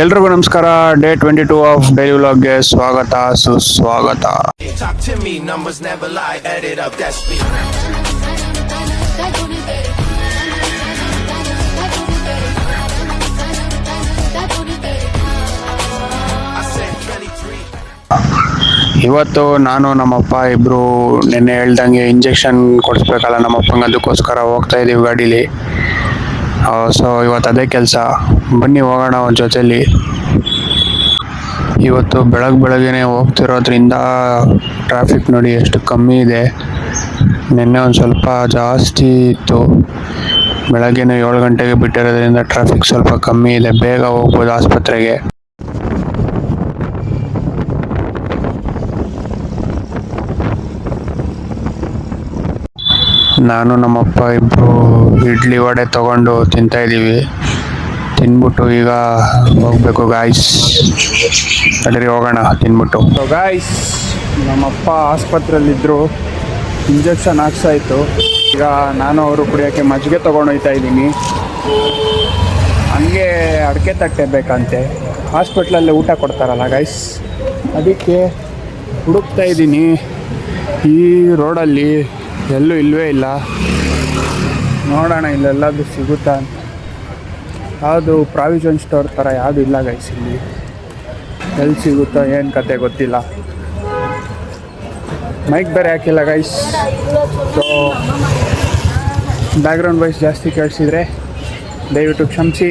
ಎಲ್ರಿಗೂ ನಮಸ್ಕಾರ. Day 22 of daily ವ್ಲಾಗ್ಗೆ ಸ್ವಾಗತ ಸುಸ್ವಾಗತ. Talk to me, numbers never lie, add it up, that's me. I said 23. ಇವತ್ತು ನಾನು ನಮ್ಮಪ್ಪ ಇಬ್ರು ನಿನ್ನೆ ಹೇಳ್ದಂಗೆ ಇಂಜೆಕ್ಷನ್ ಕೊಡಿಸ್ಬೇಕಲ್ಲ ನಮ್ಮಪ್ಪಂಗೆ, ಅದಕ್ಕೋಸ್ಕರ ಹೋಗ್ತಾ ಇದೀವಿ ಗಾಡೀಲಿ. ಸೊ ಇವತ್ತು ಅದೇ ಕೆಲಸ. ಬನ್ನಿ ಹೋಗೋಣ ಒಂದು ಜೊತೆಲಿ. ಇವತ್ತು ಬೆಳಗ್ಗೆನೆ ಹೋಗ್ತಿರೋದ್ರಿಂದ ಟ್ರಾಫಿಕ್ ನೋಡಿ ಎಷ್ಟು ಕಮ್ಮಿ ಇದೆ. ನಿನ್ನೆ ಒಂದು ಸ್ವಲ್ಪ ಜಾಸ್ತಿ ಇತ್ತು. ಬೆಳಗ್ಗೆನೇ 7 ಗಂಟೆಗೆ ಬಿಟ್ಟಿರೋದ್ರಿಂದ ಟ್ರಾಫಿಕ್ ಸ್ವಲ್ಪ ಕಮ್ಮಿ ಇದೆ, ಬೇಗ ಹೋಗ್ಬೋದು ಆಸ್ಪತ್ರೆಗೆ. ನಾನು ನಮ್ಮಪ್ಪ ಇಬ್ಬರು ಇಡ್ಲಿ ವಡೆ ತೊಗೊಂಡು ತಿಂತಾ ಇದ್ದೀವಿ. ತಿನ್ಬಿಟ್ಟು ಈಗ ಹೋಗ್ಬೇಕು ಗಾಯ್ಸ್. ಅಡ್ರಿ ಹೋಗೋಣ ತಿನ್ಬಿಟ್ಟು. ಗಾಯ್ಸ್, ನಮ್ಮಪ್ಪ ಆಸ್ಪತ್ರೆಯಲ್ಲಿದ್ದರು, ಇಂಜೆಕ್ಷನ್ ಹಾಕ್ಸಾಯಿತು. ಈಗ ನಾನು ಅವರು ಕುಡಿಯೋಕ್ಕೆ ಮಜ್ಜಿಗೆ ತೊಗೊಂಡೋಗ್ತಾ ಇದ್ದೀನಿ. ಹಂಗೆ ಅಡಿಕೆ ತಟ್ಟೆ ಬೇಕಂತೆ, ಹಾಸ್ಪಿಟ್ಲಲ್ಲಿ ಊಟ ಕೊಡ್ತಾರಲ್ಲ ಗಾಯ್ಸ್, ಅದಕ್ಕೆ ಹುಡುಕ್ತಾ ಇದ್ದೀನಿ. ಈ ರೋಡಲ್ಲಿ ಎಲ್ಲೂ ಇಲ್ಲವೇ ಇಲ್ಲ. ನೋಡೋಣ ಇಲ್ಲೆಲ್ಲಾದರೂ ಸಿಗುತ್ತಾ ಅಂತ. ಯಾವುದು ಪ್ರಾವಿಷನ್ ಸ್ಟೋರ್ ಥರ ಯಾವುದು ಇಲ್ಲ ಗೈಸ್ ಇಲ್ಲಿ. ಎಲ್ಲಿ ಸಿಗುತ್ತೋ ಏನು ಕತೆ ಗೊತ್ತಿಲ್ಲ. ಮೈಕ್ ಬೇರೆ ಹಾಕಿಲ್ಲ ಗೈಸ್. ಸೊ ಬ್ಯಾಕ್ಗ್ರೌಂಡ್ ವಾಯ್ಸ್ ಜಾಸ್ತಿ ಕೇಳಿಸಿದರೆ ದಯವಿಟ್ಟು ಕ್ಷಮಿಸಿ.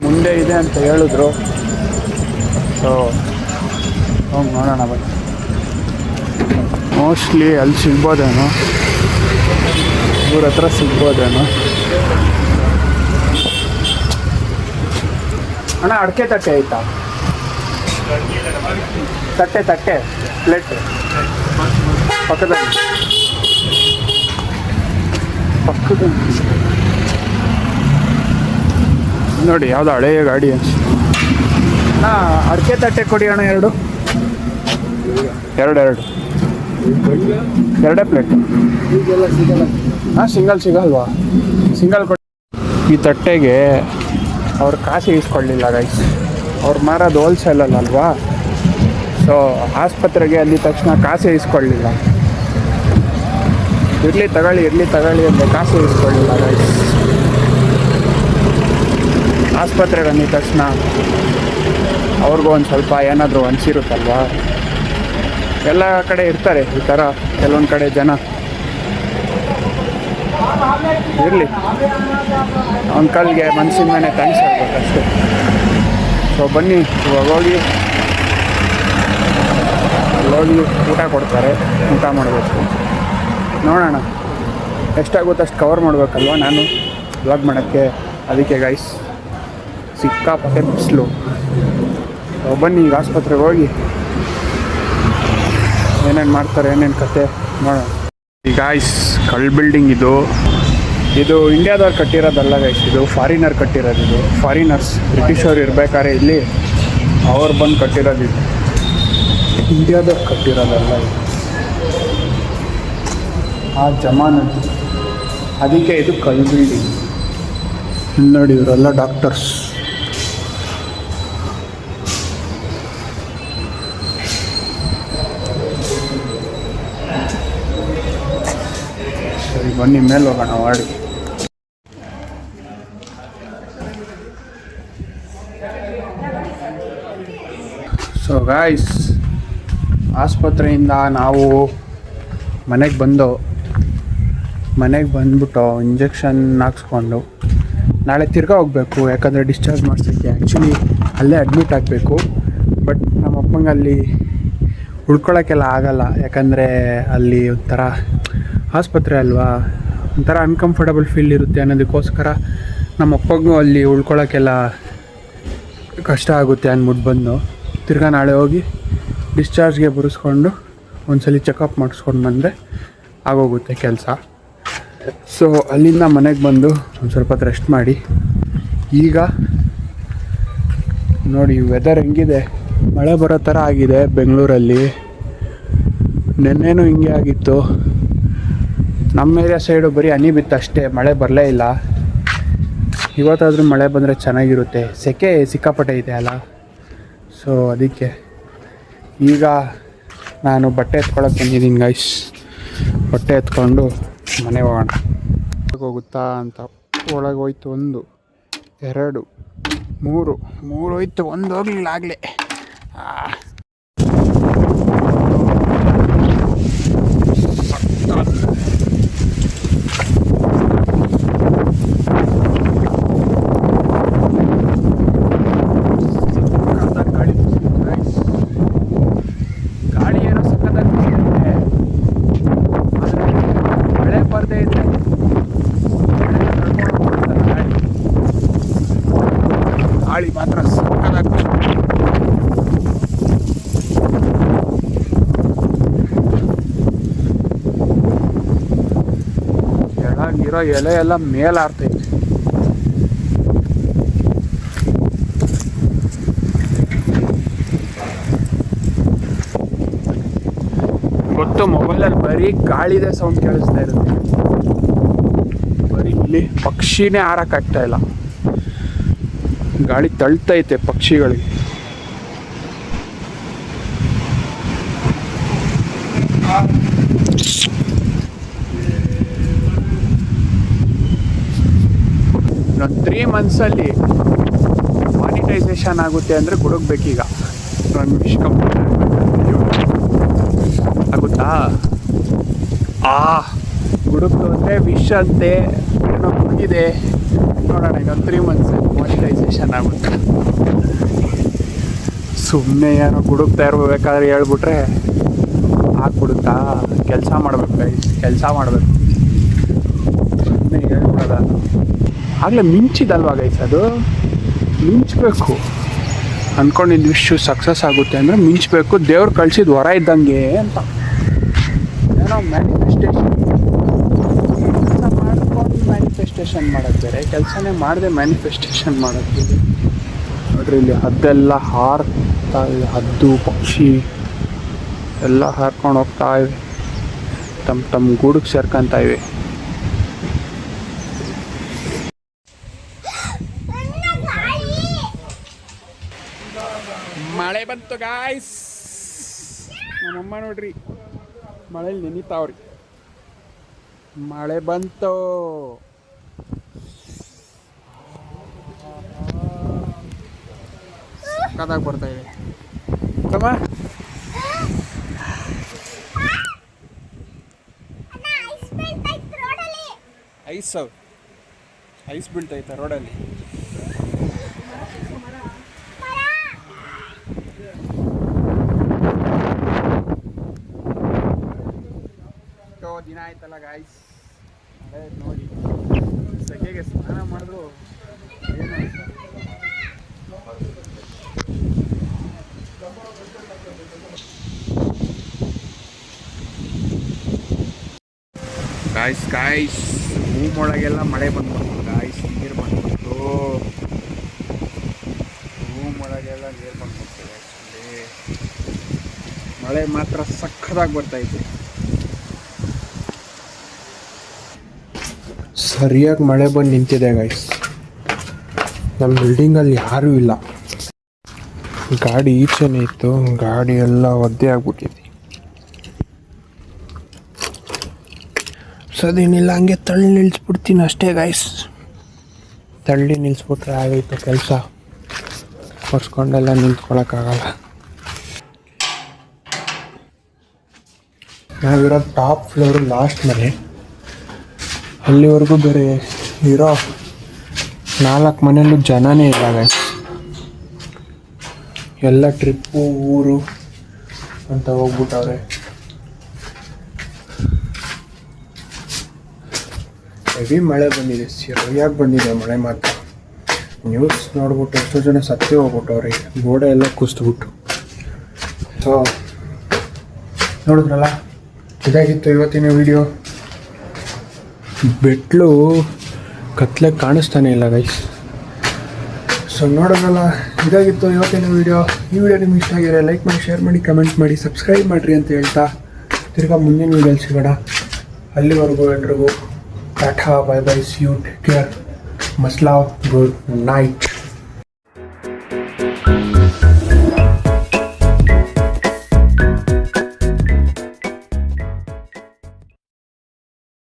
ಮುಂದೆ ಇದೆ ಅಂತ ಹೇಳಿದ್ರು. ಸೊ ಹೋಗಿ ನೋಡೋಣ ಬನ್ನಿ. ಮೋಸ್ಟ್ಲಿ ಅಲ್ಲಿ ಸಿಗ್ಬೋದೇನೋ, ಇವ್ರ ಹತ್ರ ಸಿಗ್ಬೋದೇನೋ. ಅಣ್ಣ ಅಡಿಕೆ ತಟ್ಟೆ ಐತಾ? ತಟ್ಟೆ ಪ್ಲೇಟ್ ಪಕ್ಕದಲ್ಲಿ ನೋಡಿ, ಯಾವುದೋ ಹಳೆಯ ಗಾಡಿ ಅನ್ಸುತ್ತೆ. ಅಣ್ಣ ಅಡಿಕೆ ತಟ್ಟೆ ಕೊಡಿ ಅಣ್ಣ, ಎರಡೇ ಪ್ಲೇಟ್. ಹಾಂ, ಸಿಗಲ್ವಾ? ಸಿಂಗಲ್ ಕೊಡಿ. ಈ ತಟ್ಟೆಗೆ ಅವ್ರು ಕಾಸು ಇಸ್ಕೊಳ್ಳಿಲ್ಲ ಗೈಸ್. ಅವ್ರು ಮಾರೋದು ಹೋಲ್ಸೇಲಲ್ವಾ. ಸೊ ಆಸ್ಪತ್ರೆಗೆ ಅಲ್ಲಿ ತಕ್ಷಣ ಕಾಸೇ ಇಸ್ಕೊಳ್ಳಿಲ್ಲ. ಇರಲಿ ತಗೊಳ್ಳಿ ಅಂತ ಕಾಸು ಇಸ್ಕೊಳ್ಳಿಲ್ಲ ಗೈಸ್. ಆಸ್ಪತ್ರೆಗೆ ಅಂದಿದ ತಕ್ಷಣ ಅವ್ರಿಗೂ ಒಂದು ಸ್ವಲ್ಪ ಏನಾದರೂ ಅನಿಸಿರುತ್ತಲ್ವಾ. ಎಲ್ಲ ಕಡೆ ಇರ್ತಾರೆ ಈ ಥರ ಕೆಲವೊಂದು ಕಡೆ ಜನ. ಇರಲಿ, ಅಂಕಲ್ಗೆ ಮನಸ್ಸಿಂದನೇ ಥ್ಯಾಂಕ್ಸ್ ಹೇಳ್ಬೇಕಷ್ಟೆ. ಸೊ ಬನ್ನಿ, ಇವಾಗ ಹೋಗಿ ಊಟ ಕೊಡ್ತಾರೆ, ಊಟ ಮಾಡಬೇಕು. ನೋಡೋಣ ಎಷ್ಟಾಗುತ್ತೆ ಅಷ್ಟು ಕವರ್ ಮಾಡಬೇಕಲ್ವ ನಾನು ವ್ಲಾಗ್ ಮಾಡೋಕ್ಕೆ. ಅದಕ್ಕೆ ಗೈಸ್ ಸಿಕ್ಕಾಪಟ್ಟೆ ಬಿಸಿಲು. ಬನ್ನಿ ಈಗ ಆಸ್ಪತ್ರೆಗೆ ಹೋಗಿ ಏನೇನು ಮಾಡ್ತಾರೆ, ಏನೇನು ಕತೆ ನೋಡೋಣ. ಈ ಗಾಯ್ಸ್ ಕಳ್ಳ ಬಿಲ್ಡಿಂಗ್ ಇದು ಇಂಡಿಯಾದವ್ರು ಕಟ್ಟಿರೋದಲ್ಲ ಗೈಸ್, ಇದು ಫಾರಿನರ್ ಕಟ್ಟಿರೋದು. ಇದು ಫಾರಿನರ್ಸ್, ಬ್ರಿಟಿಷವ್ರು ಇರ್ಬೇಕಾದ್ರೆ ಇಲ್ಲಿ ಅವ್ರು ಬಂದು ಕಟ್ಟಿರೋದಿದು. ಇಂಡಿಯಾದವ್ರು ಕಟ್ಟಿರೋದಲ್ಲ ಇದು, ಆ ಜಮಾನದ್ದು. ಅದಕ್ಕೆ ಇದು ಕಳ್ಳ ಬಿಲ್ಡಿಂಗ್. ನೋಡಿ ಇವರೆಲ್ಲ ಡಾಕ್ಟರ್ಸ್. ಸರಿ ಬನ್ನಿ ಮೇಲೆ ಹೋಗೋಣ ಮಾಡಿ. ಸೊ ಗಾಯ್ಸ್, ಆಸ್ಪತ್ರೆಯಿಂದ ನಾವು ಮನೆಗೆ ಬಂದ್ಬಿಟ್ಟು ಇಂಜೆಕ್ಷನ್ ಹಾಕ್ಸ್ಕೊಂಡು ನಾಳೆ ತಿರ್ಗಾ ಹೋಗಬೇಕು. ಯಾಕಂದರೆ ಡಿಸ್ಚಾರ್ಜ್ ಮಾಡಿಸೋಕ್ಕೆ ಆ್ಯಕ್ಚುಲಿ ಅಲ್ಲೇ ಅಡ್ಮಿಟ್ ಆಗಬೇಕು. ಬಟ್ ನಮ್ಮ ಅಪ್ಪಂಗೆ ಅಲ್ಲಿ ಉಳ್ಕೊಳ್ಳೋಕ್ಕೆಲ್ಲ ಆಗಲ್ಲ. ಯಾಕಂದರೆ ಅಲ್ಲಿ ಒಂಥರ ಆಸ್ಪತ್ರೆ ಅಲ್ವಾ, ಒಂಥರ ಅನ್ಕಂಫರ್ಟಬಲ್ ಫೀಲ್ ಇರುತ್ತೆ ಅನ್ನೋದಕ್ಕೋಸ್ಕರ ನಮ್ಮ ಅಪ್ಪಗೂ ಅಲ್ಲಿ ಉಳ್ಕೊಳ್ಳೋಕ್ಕೆಲ್ಲ ಕಷ್ಟ ಆಗುತ್ತೆ ಅಂದ್ಬಿಟ್ಟು ಬಂದು ತಿರ್ಗಾ ನಾಳೆ ಹೋಗಿ ಡಿಸ್ಚಾರ್ಜ್ಗೆ ಬರೆಸ್ಕೊಂಡು ಒಂದ್ಸಲಿ ಚೆಕಪ್ ಮಾಡಿಸ್ಕೊಂಡು ಬಂದರೆ ಆಗೋಗುತ್ತೆ ಕೆಲಸ. ಸೊ ಅಲ್ಲಿಂದ ಮನೆಗೆ ಬಂದು ಒಂದು ಸ್ವಲ್ಪ ಹೊತ್ತು ರೆಸ್ಟ್ ಮಾಡಿ. ಈಗ ನೋಡಿ ವೆದರ್ ಹೆಂಗಿದೆ, ಮಳೆ ಬರೋ ಥರ ಆಗಿದೆ ಬೆಂಗಳೂರಲ್ಲಿ. ನೆನ್ನೆನೂ ಹಿಂಗೆ ಆಗಿತ್ತು. ನಮ್ಮ ಏರಿಯಾ ಸೈಡು ಬರೀ ಹನಿ ಬಿತ್ತು ಅಷ್ಟೇ, ಮಳೆ ಬರಲೇ ಇಲ್ಲ. ಇವತ್ತಾದರೂ ಮಳೆ ಬಂದರೆ ಚೆನ್ನಾಗಿರುತ್ತೆ. ಸೆಕೆ ಸಿಕ್ಕಾಪಟ್ಟೆ ಇದೆ ಅಲ್ಲ, ಸೊ ಅದಕ್ಕೆ ಈಗ ನಾನು ಬಟ್ಟೆ ಎತ್ಕೊಳಕ್ಕೆ ಬಂದಿದ್ದೀನಿ ಗೈಸ್. ಬಟ್ಟೆ ಎತ್ಕೊಂಡು ಮನೆ ಹೋಗೋಣ. ಹೋಗುತ್ತಾ ಅಂತ ಒಳಗೆ ಹೋಯ್ತು. 1 2 3 ಹೋಯ್ತು, 1 ಹೋಗ್ಲಿಲ್ಲ ಆಗಲೇ. ಗಾಳಿ ಏನೋ ಸಕ್ಕತ್ತಾಗಿ ಬೀಸುತ್ತೆ. ಮಳೆ ಬರ್ದೇ ಇದ್ರೆ ಗಾಳಿ ಮಾತ್ರ ಸಕ್ಕತ್ತಾಗಿ ಕೆಳಗಿರೋ ಎಲೆ ಎಲ್ಲ ಮೇಲಾಡ್ತೈತೆ. ಗೊತ್ತು, ಮೊಬೈಲಲ್ಲಿ ಬರೀ ಗಾಳಿದೆ ಸೌಂಡ್ ಕೇಳಿಸ್ತಾ ಇರುತ್ತೆ. ಬರೀ ಇಲ್ಲಿ ಪಕ್ಷಿನೇ ಹಾರಕ್ಕಾಗ್ತಾ ಇಲ್ಲ, ಗಾಳಿ ತಳ್ತೈತೆ ಪಕ್ಷಿಗಳಿಗೆ. ಇನ್ನೊಂದು 3 ಮಂತ್ಸಲ್ಲಿ ಮಾನಿಟೈಸೇಷನ್ ಆಗುತ್ತೆ ಅಂದರೆ ಗುಡುಗ್ಬೇಕೀಗ. ನಾನು ವಿಶ್ ಕಂಪ್ಲೀಟ್ ಆಗುತ್ತಾ? ಗುಡುಕ್ತು ಅಂದರೆ ವಿಶ್ ಅಂತೆ ಏನೋ ಮುಗಿದೆ. ನೋಡೋಣ, ಇನ್ನೊಂದು 3 ಮಂತ್ಸಲ್ಲಿ ಮಾನಿಟೈಸೇಷನ್ ಆಗುತ್ತೆ. ಸುಮ್ಮನೆ ಏನೋ ಗುಡುಕ್ತಾ ಇರಬೇಕಾದ್ರೆ ಹೇಳ್ಬಿಟ್ರೆ ಆಗ್ಬಿಡುತ್ತಾ? ಕೆಲಸ ಮಾಡಬೇಕು ಗೈಸ್, ಕೆಲಸ ಮಾಡಬೇಕು. ಸುಮ್ಮನೆ ಹೇಳ್ಬಿಡೋದ. ಆಗಲೇ ಮಿಂಚಿದಲ್ವಾ ಗೈಸ್, ಅದು ಮಿಂಚಬೇಕು. ಅಂದ್ಕೊಂಡಿದ್ದು ವಿಶ್ವ ಸಕ್ಸಸ್ ಆಗುತ್ತೆ ಅಂದರೆ ಮಿಂಚಬೇಕು. ದೇವ್ರು ಕಳಿಸಿದ ವರ ಇದ್ದಂಗೆ ಅಂತ ಏನೋ ಮ್ಯಾನಿಫೆಸ್ಟೇಷನ್. ಕೆಲಸ ಮಾಡ್ಕೊಂಡು ಮ್ಯಾನಿಫೆಸ್ಟೇಷನ್ ಮಾಡೋದು ಬೇರೆ, ಕೆಲಸನೇ ಮಾಡದೆ ಮ್ಯಾನಿಫೆಸ್ಟೇಷನ್ ಮಾಡೋದು. ನೋಡ್ರಿ, ಇಲ್ಲಿ ಹದ್ದೆಲ್ಲ ಹಾರ್ತಾ ಇದೆ. ಹದ್ದು ಪಕ್ಷಿ ಎಲ್ಲ ಹಾರ್ಕೊಂಡು ಹೋಗ್ತಾ ಇವೆ, ತಮ್ಮ ಗೂಡಿಗೆ ಸೇರ್ಕೊತಾ ಇವೆ. ಮಳೆ ಬಂತು ಗಾಯ್ಸ್. ನಮ್ಮಮ್ಮ ನೋಡ್ರಿ ಮಳೇಲಿ ನೆನಿತಾವ್ರಿ. ಮಳೆ ಬಂತು. ಸಕ್ಕತ್ತಾಗಿ ಬರ್ತಾ ಇದೆ. ಐಸ್ ಬೀಳ್ತೈತೆ ರೋಡಲ್ಲಿ. ದಿನ ಆಯ್ತಲ್ಲ ಗಾಯ್ಸ್, ನೋಡಿ ಸೆಕೆಗೆ ಸ್ನಾನ ಮಾಡಿದ್ರು ಏನು ಗಾಯ್ಸ್ ರೂಮ್ ಒಳಗೆಲ್ಲ ಮಳೆ ಬಂದ್ಬಿಡ್ತು ಗಾಯ್ಸ್. ನೀರು ಬಂದ್ಬಿಡ್ತು ರೂಮ್ ಒಳಗೆಲ್ಲ, ನೀರು ಬಂದ್ಬಿಡ್ತು ಗಾಯ್ಸ್. ಮಳೆ ಮಾತ್ರ ಸಕ್ಕತ್ತಾಗಿ ಬರ್ತೈತೆ. ಸರಿಯಾಗಿ ಮಳೆ ಬಂದು ನಿಂತಿದೆ ಗಾಯ್ಸ್. ನಮ್ಮ ಬಿಲ್ಡಿಂಗಲ್ಲಿ ಯಾರೂ ಇಲ್ಲ. ಗಾಡಿ ಈಚೆನೇ ಇತ್ತು, ಗಾಡಿ ಎಲ್ಲ ಒದ್ದೆ ಆಗ್ಬಿಟ್ಟಿದೆ. ಸದೇನಿಲ್ಲ, ಹಂಗೆ ತಳ್ಳಿ ನಿಲ್ಲಿಸ್ಬಿಡ್ತೀನಿ ಅಷ್ಟೇ ಗಾಯ್ಸ್. ತಳ್ಳಿ ನಿಲ್ಲಿಸ್ಬಿಟ್ರೆ ಆಗೋಯ್ತು ಕೆಲಸ. ಒರ್ಸ್ಕೊಂಡೆಲ್ಲ ನಿಂತ್ಕೊಳಕ್ಕಾಗಲ್ಲ. ನಾವಿರೋ ಟಾಪ್ ಫ್ಲೋರು ಲಾಸ್ಟ್ ಮನೆ. ಅಲ್ಲಿವರೆಗೂ ಬೇರೆ ಇರೋ 4 ಮನೆಯಲ್ಲೂ ಜನನೇ ಇಲ್ಲ ಗಾಯ್ಸ್. ಎಲ್ಲ ಟ್ರಿಪ್ಪು ಊರು ಅಂತ ಹೋಗ್ಬಿಟ್ಟವ್ರೆ. ಹೆವಿ ಮಳೆ ಬಂದಿದೆ, ಸರಿಯಾಗಿ ಬಂದಿದೆ ಮಳೆ ಮಾತ್ರ. ನ್ಯೂಸ್ ನೋಡ್ಬಿಟ್ಟು ಎಷ್ಟೋ ಜನ ಸತ್ತೇ ಹೋಗ್ಬಿಟ್ಟವ್ರೆ, ಗೋಡೆ ಎಲ್ಲ ಕುಸಿದ್ಬಿಟ್ಟು. ಸೊ ನೋಡಿದ್ರಲ್ಲ, ಇದಾಗಿತ್ತು ಇವತ್ತಿನ ವಿಡಿಯೋ. ಬೆಟ್ಲು ಕತ್ಲೆ ಕಾಣಿಸ್ತಾನೆ ಇಲ್ಲ ಗೈಸ್. ಸೊ ನೋಡೋಣಲ್ಲ, ಇದಾಗಿತ್ತು ಇವತ್ತಿನ ವಿಡಿಯೋ. ಈ ವಿಡಿಯೋ ನಿಮ್ಗೆ ಇಷ್ಟ ಆಗಿದ್ರೆ ಲೈಕ್ ಮಾಡಿ, ಶೇರ್ ಮಾಡಿ, ಕಮೆಂಟ್ ಮಾಡಿ, ಸಬ್ಸ್ಕ್ರೈಬ್ ಮಾಡಿರಿ ಅಂತ ಹೇಳ್ತಾ ತಿರ್ಗಾ ಮುಂದಿನ ವಿಡಿಯೋಲಿ ಸಿಗೋಣ. ಅಲ್ಲಿವರೆಗೂ ಎಲ್ರಿಗೂ ಟಾಟಾ, bye bye, see you, take care. Much love, good night.